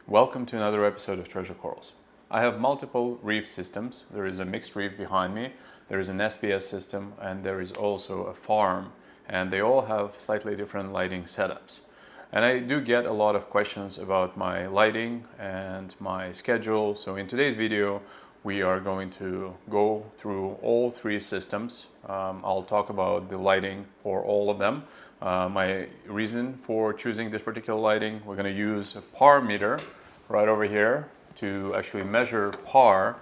Welcome to another episode of Treasure Corals. I have multiple reef systems. There is a mixed reef behind me, there is an SPS system, and there is also a farm, and they all have slightly different lighting setups. And I do get a lot of questions about my lighting and my schedule, so in today's video we are going to go through all three systems. I'll talk about the lighting for all of them. My reason for choosing this particular lighting, we're going to use a PAR meter right over here to actually measure PAR.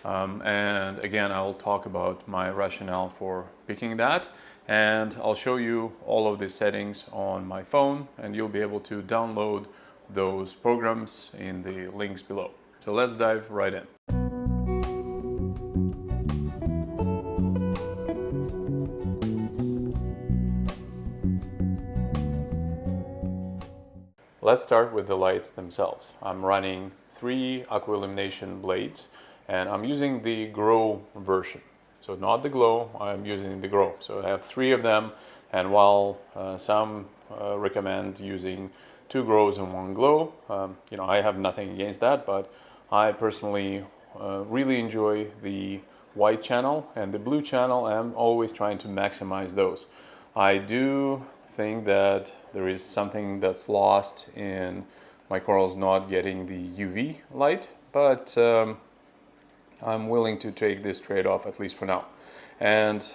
And again, I'll talk about my rationale for picking that. And I'll show you all of the settings on my phone, and you'll be able to download those programs in the links below. So let's dive right in. Let's start with the lights themselves. I'm running 3 aqua illumination blades, and I'm using the Grow version. So not the Glow, I'm using the Grow. So I have 3 of them, and while some recommend using 2 Grows and 1 Glow, I have nothing against that, but I personally really enjoy the white channel and the blue channel. I'm always trying to maximize those. I do think that there is something that's lost in my corals not getting the UV light, but I'm willing to take this trade-off at least for now. And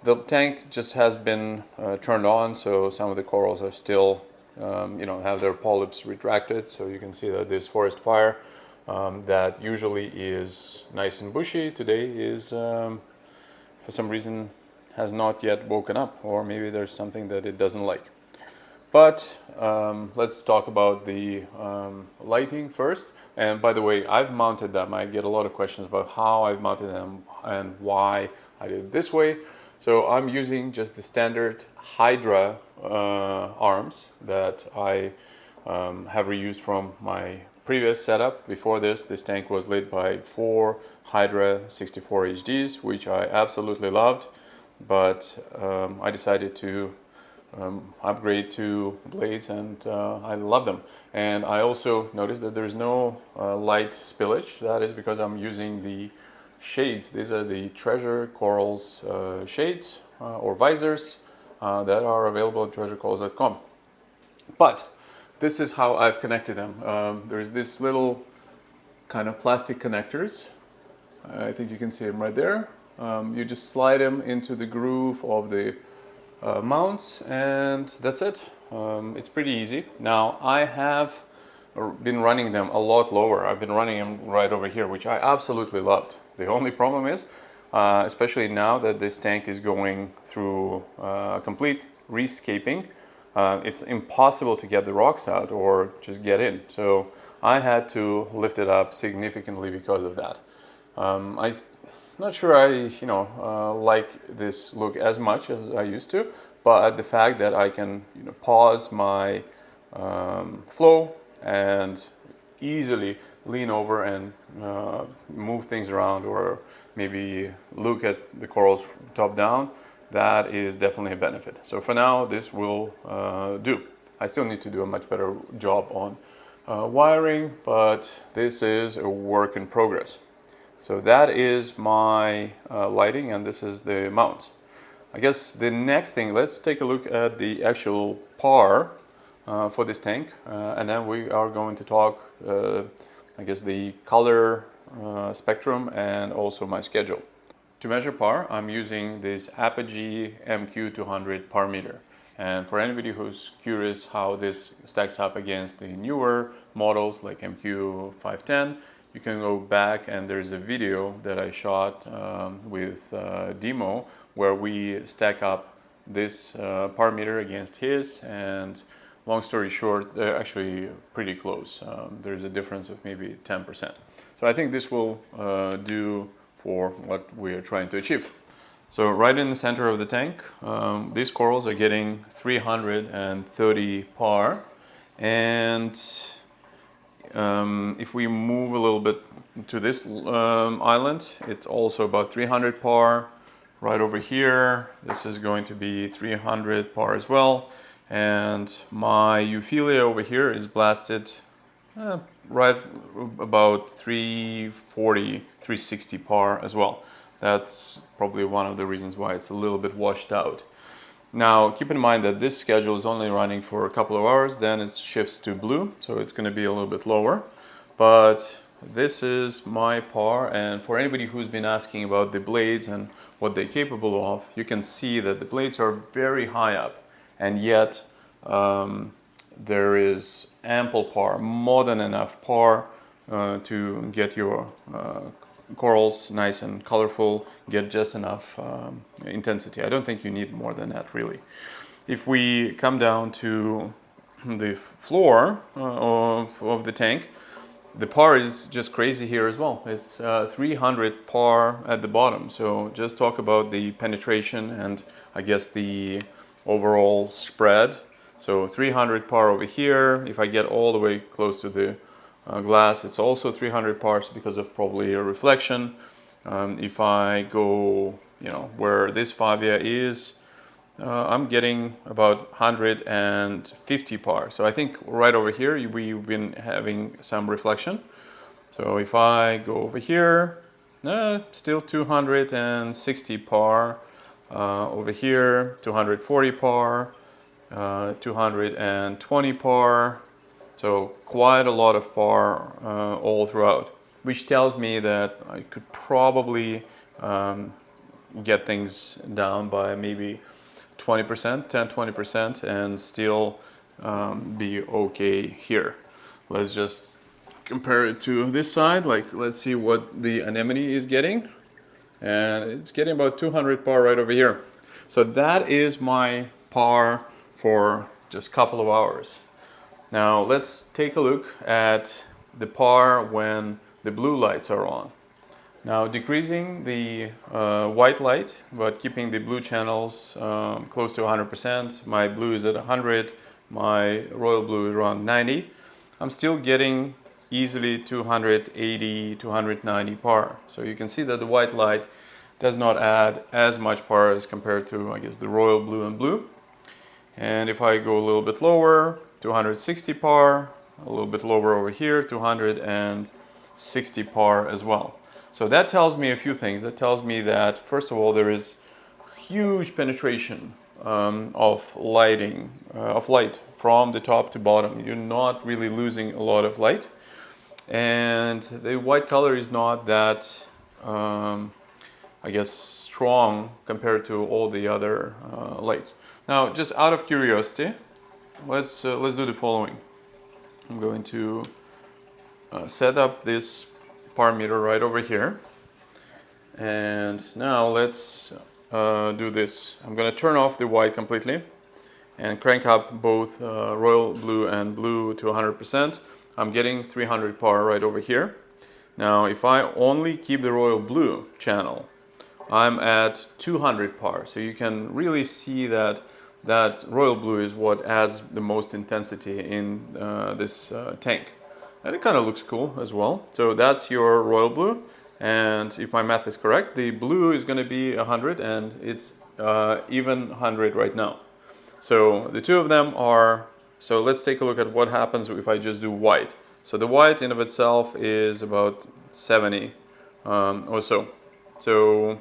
the tank just has been turned on, so some of the corals are still have their polyps retracted, so you can see that this forest fire that usually is nice and bushy today is for some reason has not yet woken up, or maybe there's something that it doesn't like. But let's talk about the lighting first. And by the way, I've mounted them. I get a lot of questions about how I've mounted them and why I did it this way. So I'm using just the standard Hydra arms that I have reused from my previous setup. Before this tank was lit by 4 Hydra 64 HDs, which I absolutely loved. But I decided to upgrade to blades, and I love them. And I also noticed that there's no light spillage. That is because I'm using the shades. These are the Treasure Corals shades or visors that are available at treasurecorals.com. But this is how I've connected them. There's this little kind of plastic connectors. I think you can see them right there. You just slide them into the groove of the mounts, and that's it. It's pretty easy. Now I have been running them a lot lower. I've been running them right over here, which I absolutely loved. The only problem is, especially now that this tank is going through complete rescaping, it's impossible to get the rocks out or just get in. So I had to lift it up significantly because of that. I'm not sure I like this look as much as I used to, but the fact that I can pause my flow and easily lean over and move things around, or maybe look at the corals top down, that is definitely a benefit. So for now this will do. I still need to do a much better job on wiring, but this is a work in progress. So that is my lighting, and this is the mount. I guess the next thing, let's take a look at the actual PAR for this tank, and then we are going to talk, I guess, the color spectrum and also my schedule. To measure PAR, I'm using this Apogee MQ200 PAR meter. And for anybody who's curious how this stacks up against the newer models like MQ510, you can go back, and there's a video that I shot with Demo where we stack up this PAR meter against his, and long story short, they're actually pretty close. There's a difference of maybe 10%. So I think this will do for what we are trying to achieve. So right in the center of the tank, these corals are getting 330 PAR, and if we move a little bit to this island, it's also about 300 PAR. Right over here, this is going to be 300 PAR as well. And my Euphilia over here is blasted right about 340, 360 par as well. That's probably one of the reasons why it's a little bit washed out. Now, keep in mind that this schedule is only running for a couple of hours, then it shifts to blue, so it's going to be a little bit lower. But this is my par, and for anybody who's been asking about the blades and what they're capable of, you can see that the blades are very high up, and yet there is ample par, more than enough par to get your corals nice and colorful, get just enough intensity. I don't think you need more than that, really. If we come down to the floor of the tank, the par is just crazy here as well. It's 300 par at the bottom. So just talk about the penetration and I guess the overall spread. So 300 par over here. If I get all the way close to the glass, it's also 300 pars because of probably a reflection. If I go, where this fovea is, I'm getting about 150 par. So I think right over here we've been having some reflection. So if I go over here, still 260 par. Over here, 240 par, 220 par. So quite a lot of par all throughout, which tells me that I could probably get things down by maybe 20%, 10-20%, and still be okay here. Let's just compare it to this side. Like, let's see what the anemone is getting, and it's getting about 200 par right over here. So that is my par for just a couple of hours. Now let's take a look at the par when the blue lights are on. Now decreasing the white light, but keeping the blue channels close to 100%. My blue is at 100, my royal blue is around 90. I'm still getting easily 280, 290 par. So you can see that the white light does not add as much par as compared to, I guess, the royal blue and blue. And if I go a little bit lower, 260 par, a little bit lower over here, 260 par as well. So that tells me a few things. That tells me that, first of all, there is huge penetration of light from the top to bottom. You're not really losing a lot of light. And the white color is not that, I guess, strong compared to all the other lights. Now, just out of curiosity, let's do the following. I'm going to set up this par meter right over here, and now let's do this. I'm going to turn off the white completely and crank up both royal blue and blue to 100%. I'm getting 300 par right over here. Now, if I only keep the royal blue channel, I'm at 200 par. So you can really see that royal blue is what adds the most intensity in this tank. And it kind of looks cool as well. So that's your royal blue. And if my math is correct, the blue is going to be 100, and it's even 100 right now. So the two of them are, so let's take a look at what happens if I just do white. So the white in of itself is about 70 or so. So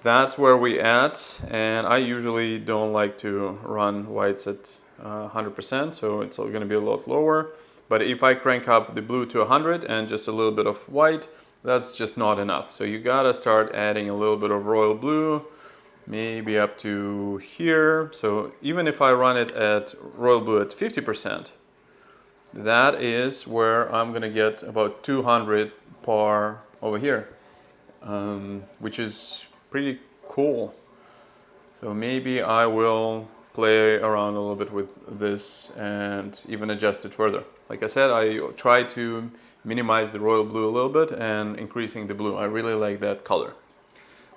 that's where we at, and I usually don't like to run whites at 100%, so it's going to be a lot lower. But if I crank up the blue to 100 and just a little bit of white, that's just not enough. So you gotta start adding a little bit of royal blue, maybe up to here. So even if I run it at royal blue at 50%, that is where I'm gonna get about 200 par over here, which is pretty cool. So maybe I will play around a little bit with this and even adjust it further. Like I said, I try to minimize the royal blue a little bit and increasing the blue. I really like that color.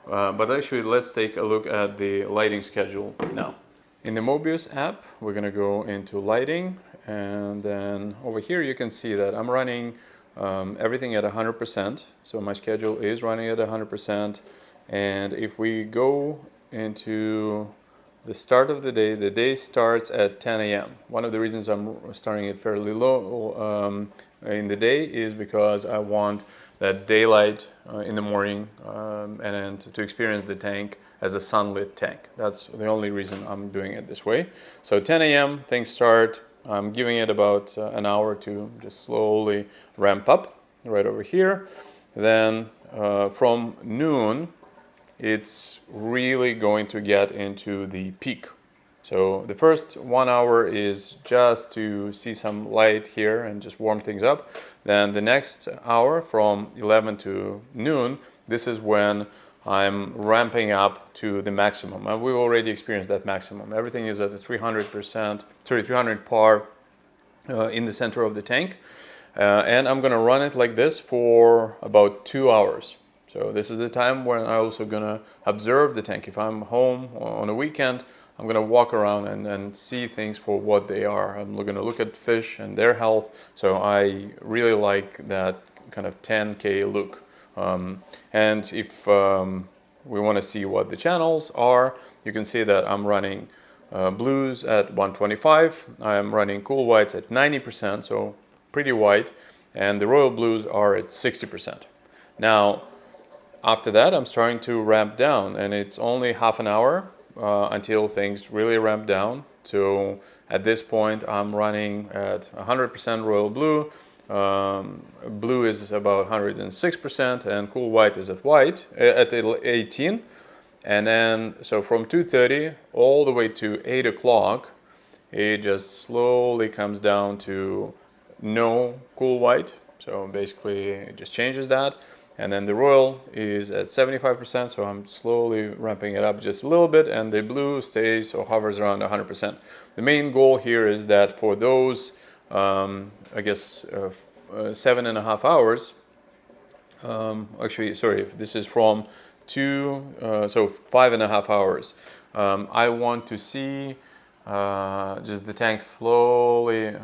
But actually, let's take a look at the lighting schedule now. In the Mobius app, we're gonna go into lighting, and then over here you can see that I'm running everything at 100%. So my schedule is running at 100%. And if we go into the start of the day starts at 10 a.m. One of the reasons I'm starting it fairly low in the day is because I want that daylight in the morning and to experience the tank as a sunlit tank. That's the only reason I'm doing it this way. So 10 a.m. things start. I'm giving it about an hour to just slowly ramp up right over here. Then from noon, it's really going to get into the peak. So the first 1 hour is just to see some light here and just warm things up. Then the next hour from 11 to noon, this is when I'm ramping up to the maximum. And we've already experienced that maximum. Everything is at a 300 par in the center of the tank. And I'm gonna run it like this for about 2 hours. So this is the time when I'm also gonna observe the tank. If I'm home on a weekend, I'm gonna walk around and see things for what they are. I'm gonna look at fish and their health. So I really like that kind of 10K look. And if we wanna see what the channels are, you can see that I'm running blues at 125. I'm running cool whites at 90%, so pretty white. And the royal blues are at 60%. Now, after that, I'm starting to ramp down, and it's only half an hour until things really ramp down. So at this point, I'm running at 100% royal blue. Blue is about 106%, and cool white is at 18. And then, so from 2:30 all the way to 8 o'clock, it just slowly comes down to no cool white. So basically, it just changes that. And then the royal is at 75%, so I'm slowly ramping it up just a little bit, and the blue stays or hovers around 100%. The main goal here is that for those, 7.5 hours, actually, sorry, this is from 5.5 hours. I want to see just the tank slowly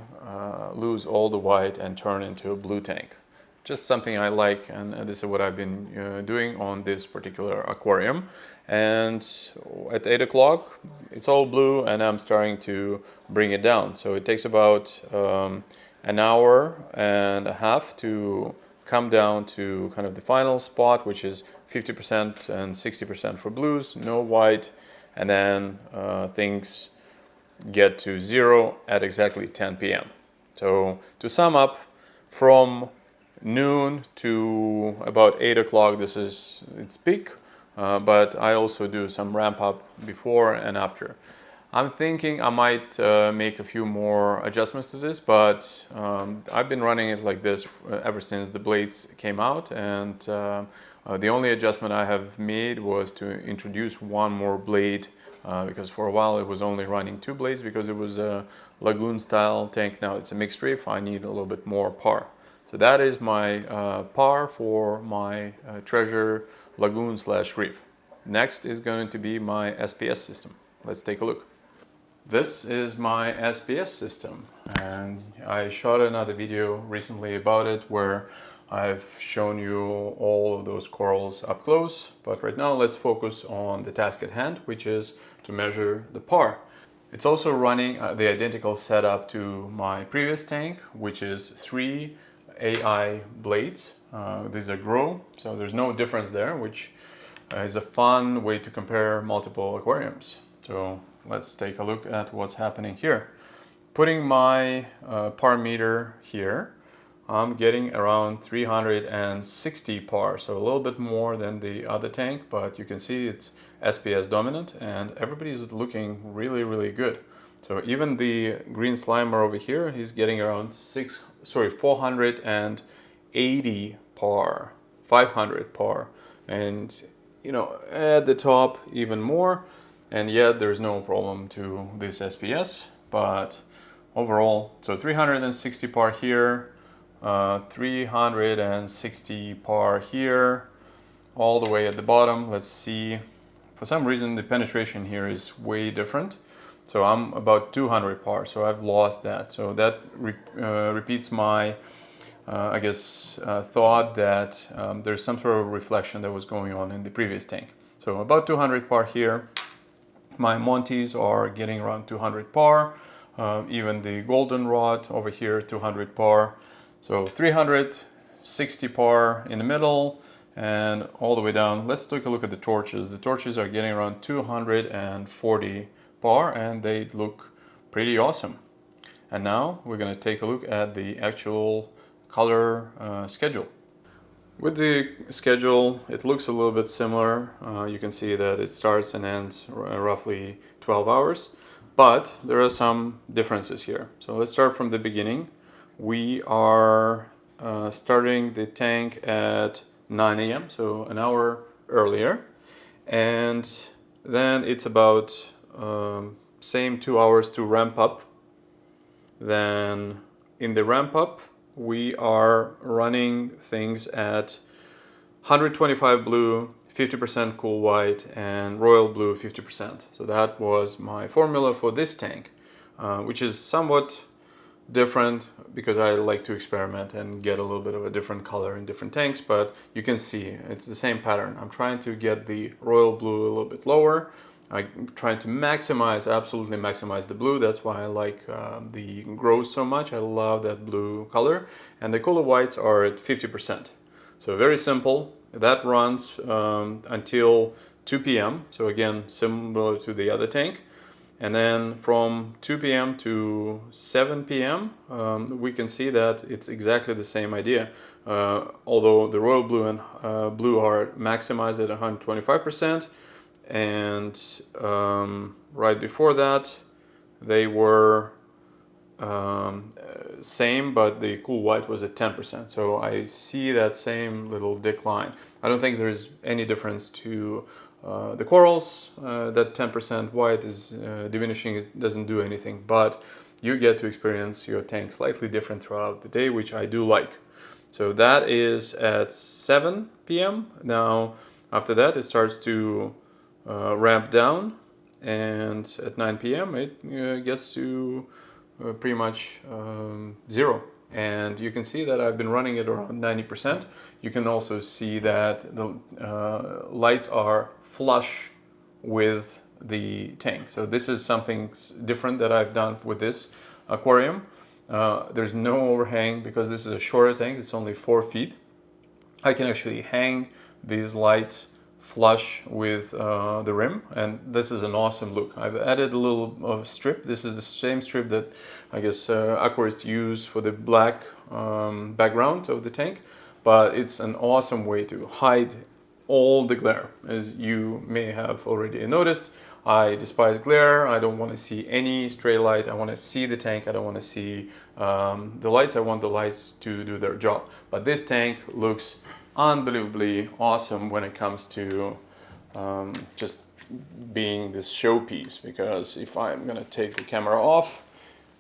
lose all the white and turn into a blue tank. Just something I like, and this is what I've been doing on this particular aquarium. And at 8 o'clock, it's all blue, and I'm starting to bring it down. So it takes about an hour and a half to come down to kind of the final spot, which is 50% and 60% for blues, no white, and then things get to zero at exactly 10 p.m. So to sum up, from noon to about 8 o'clock, this is its peak, but I also do some ramp up before and after. I'm thinking I might make a few more adjustments to this, but I've been running it like this ever since the blades came out, and the only adjustment I have made was to introduce one more blade, because for a while it was only running 2 blades because it was a lagoon style tank. Now it's a mixed reef, I need a little bit more par. So that is my par for my treasure lagoon / reef. Next is going to be my SPS system. Let's take a look. This is my SPS system, and I shot another video recently about it where I've shown you all of those corals up close, but right now let's focus on the task at hand, which is to measure the par. It's also running the identical setup to my previous tank, which is 3 AI blades. These are grow, so there's no difference there, which is a fun way to compare multiple aquariums. So let's take a look at what's happening here. Putting my par meter here, I'm getting around 360 par, so a little bit more than the other tank, but you can see it's SPS dominant and everybody's looking really good. So even the green slimer over here, he's getting around 480 par, 500 par, and you know, at the top even more, and yet there's no problem to this SPS. But overall, so 360 par here, 360 par here, all the way at the bottom. Let's see, for some reason the penetration here is way different. So I'm about 200 par, so I've lost that. So that repeats my, thought that there's some sort of reflection that was going on in the previous tank. So about 200 par here. My Monties are getting around 200 par. Even the goldenrod over here, 200 par. So 360 par in the middle and all the way down. Let's take a look at the torches. The torches are getting around 240 par and they look pretty awesome. And now we're going to take a look at the actual color schedule. With the schedule, it looks a little bit similar. You can see that it starts and ends roughly 12 hours, but there are some differences here. So let's start from the beginning. We are starting the tank at 9 a.m., so an hour earlier, and then it's about same 2 hours to ramp up. Then in the ramp up, we are running things at 125 blue, 50% cool white, and royal blue 50%. So that was my formula for this tank, which is somewhat different because I like to experiment and get a little bit of a different color in different tanks, but you can see it's the same pattern. I'm trying to get the royal blue a little bit lower. I'm trying to absolutely maximize the blue. That's why I like the grows so much. I love that blue color. And the cooler whites are at 50%. So very simple. That runs until 2 p.m. So again, similar to the other tank. And then from 2 p.m. to 7 p.m. We can see that it's exactly the same idea. Although the royal blue and blue are maximized at 125%. And right before that they were same, but the cool white was at 10%. So I see that same little decline. I don't think there's any difference to the corals. That 10% white is diminishing. It doesn't do anything, but you get to experience your tank slightly different throughout the day, which I do like. So that is at 7 p.m. Now after that it starts to ramp down, and at 9 p.m. it gets to pretty much 0. And you can see that I've been running it around 90%. You can also see that the lights are flush with the tank. So this is something different that I've done with this aquarium. There's no overhang because this is a shorter tank. It's only 4 feet. I can actually hang these lights flush with the rim, and this is an awesome look. I've added a little strip. This is the same strip that I guess aquarists use for the black background of the tank, but it's an awesome way to hide all the glare. As you may have already noticed, I despise glare. I don't want to see any stray light. I want to see the tank. I don't want to see the lights. I want the lights to do their job. But this tank looks unbelievably awesome when it comes to just being this showpiece, because if I'm gonna take the camera off,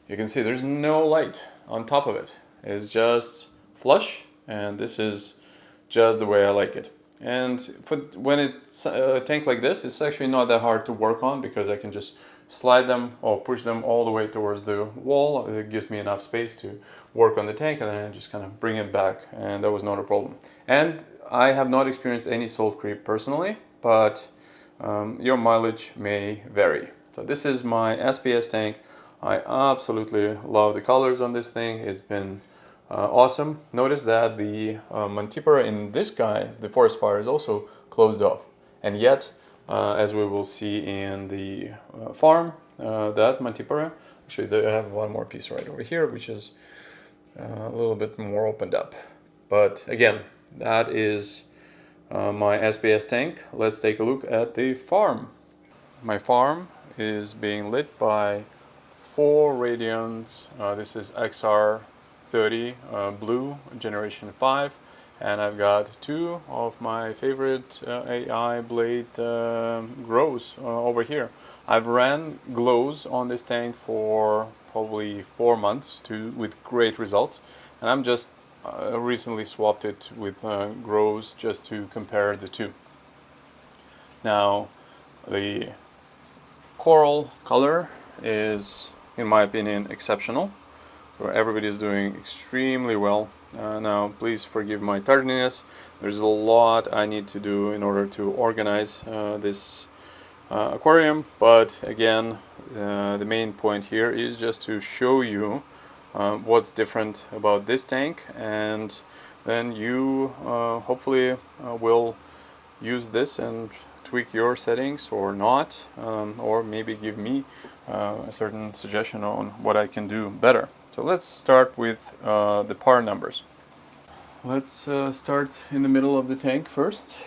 you can see there's no light on top of it. It's just flush, and this is just the way I like it. And when it's a tank like this, it's actually not that hard to work on because I can just slide them or push them all the way towards the wall. It gives me enough space to work on the tank, and then I just kind of bring it back, and that was not a problem. And I have not experienced any salt creep personally, but your mileage may vary. So this is my SPS tank. I absolutely love the colors on this thing. It's been awesome. Notice that the Mantipora in this guy, the forest fire, is also closed off, and yet as we will see in the farm, that Mantipora, actually I have one more piece right over here, which is a little bit more opened up. But again, that is my SPS tank. Let's take a look at the farm. My farm is being lit by 4 Radions. This is XR30 blue generation 5. And I've got 2 of my favorite AI blade grows over here. I've ran glows on this tank for probably 4 months with great results, and I'm just recently swapped it with grows just to compare the two. Now the coral color is, in my opinion, exceptional. So everybody is doing extremely well. Now please forgive my tardiness. There's a lot I need to do in order to organize this aquarium, but again, the main point here is just to show you what's different about this tank, and then you hopefully will use this and tweak your settings or not, or maybe give me a certain suggestion on what I can do better. So let's start with the par numbers. Let's start in the middle of the tank first,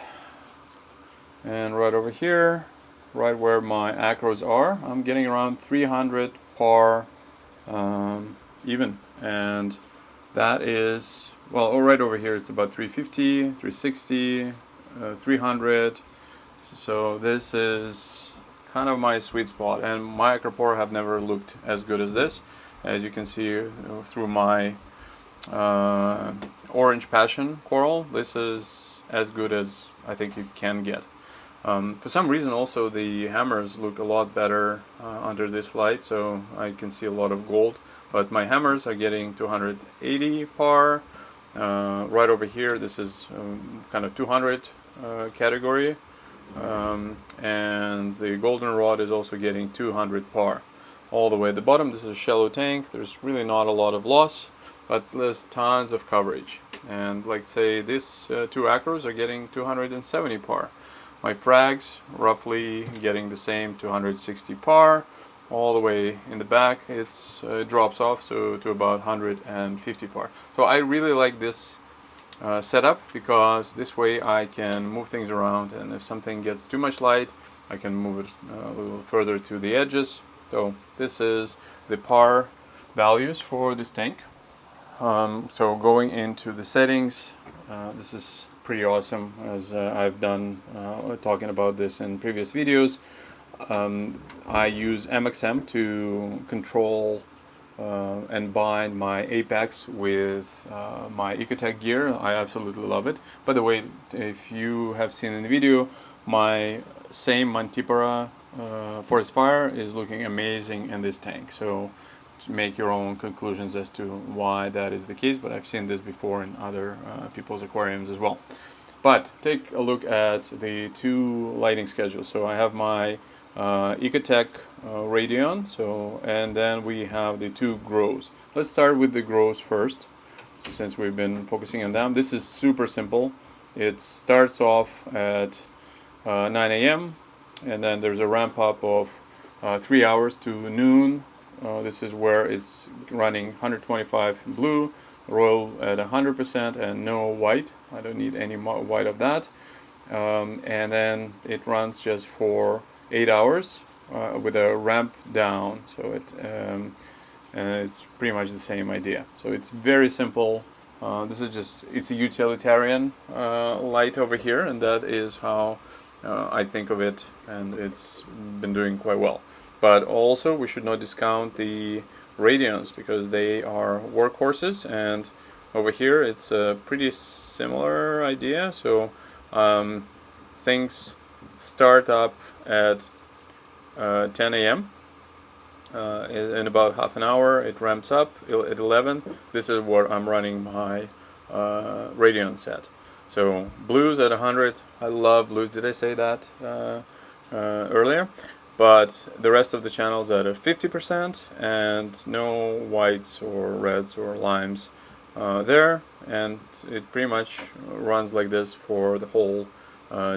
and right over here, right where my acros are, I'm getting around 300 par even, and that is, well, right over here it's about 350, 360, 300. So this is kind of my sweet spot, and my acropore have never looked as good as this. As you can see through my orange passion coral, this is as good as I think it can get. For some reason also the hammers look a lot better under this light, so I can see a lot of gold, but my hammers are getting 280 par. Right over here this is kind of 200 category, and the goldenrod is also getting 200 par all the way at the bottom. This is a shallow tank, there's really not a lot of loss, but there's tons of coverage, and like say these two acros are getting 270 par. My frags roughly getting the same 260 par. All the way in the back it drops off so to about 150 par. So I really like this setup, because this way I can move things around, and if something gets too much light I can move it a little further to the edges. So this is the par values for this tank. So going into the settings, this is pretty awesome, as I've done talking about this in previous videos. I use MXM to control and bind my apex with my Ecotech gear. I absolutely love it. By the way, if you have seen in the video, my same Mantipora Forest Fire is looking amazing in this tank. So make your own conclusions as to why that is the case, but I've seen this before in other people's aquariums as well. But take a look at the two lighting schedules. So I have my Ecotech Radion, and then we have the two grows. Let's start with the grows first, since we've been focusing on them. This is super simple. It starts off at 9 a.m. and then there's a ramp up of 3 hours to noon. This is where it's running 125 blue, royal at 100%, and no white. I don't need any white of that. And then it runs just for 8 hours with a ramp down. So it's pretty much the same idea. So it's very simple. This is just, it's a utilitarian light over here, and that is how I think of it, and it's been doing quite well. But also we should not discount the Radions, because they are workhorses, and over here it's a pretty similar idea. So things start up at 10 a.m. In about half an hour it ramps up at 11. This is where I'm running my Radion set. So blues at 100. I love blues. Did I say that earlier? But the rest of the channels at a 50%, and no whites or reds or limes there, and it pretty much runs like this for the whole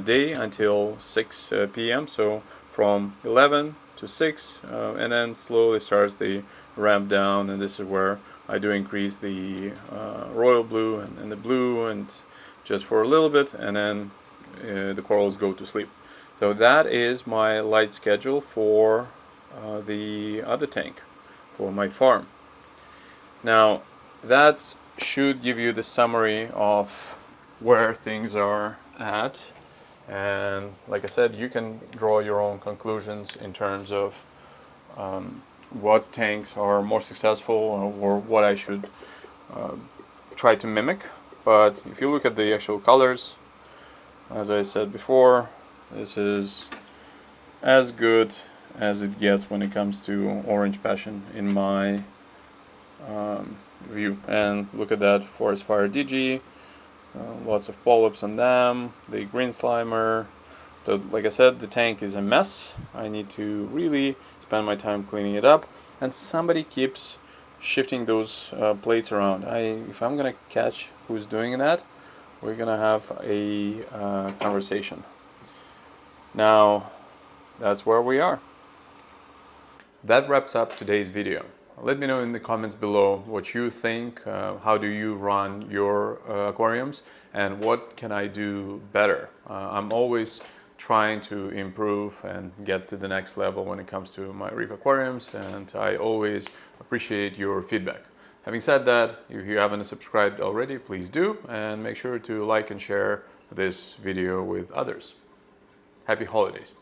day until 6 p.m. So from 11 to 6, and then slowly starts the ramp down, and this is where I do increase the royal blue and the blue, and just for a little bit, and then the corals go to sleep. So that is my light schedule for the other tank, for my farm. Now that should give you the summary of where things are at, and like I said, you can draw your own conclusions in terms of what tanks are more successful, or what I should try to mimic. But if you look at the actual colors, as I said before, this is as good as it gets when it comes to orange passion in my view. And look at that Forest Fire DG, lots of polyps on them, the green slimer. So like I said, the tank is a mess. I need to really spend my time cleaning it up, and somebody keeps shifting those plates around. If I'm gonna catch who's doing that, we're gonna have a conversation. Now, that's where we are. That wraps up today's video. Let me know in the comments below what you think, how do you run your aquariums, and what can I do better. I'm always trying to improve and get to the next level when it comes to my reef aquariums, and I always appreciate your feedback. Having said that, if you haven't subscribed already, please do, and make sure to like and share this video with others. Happy holidays!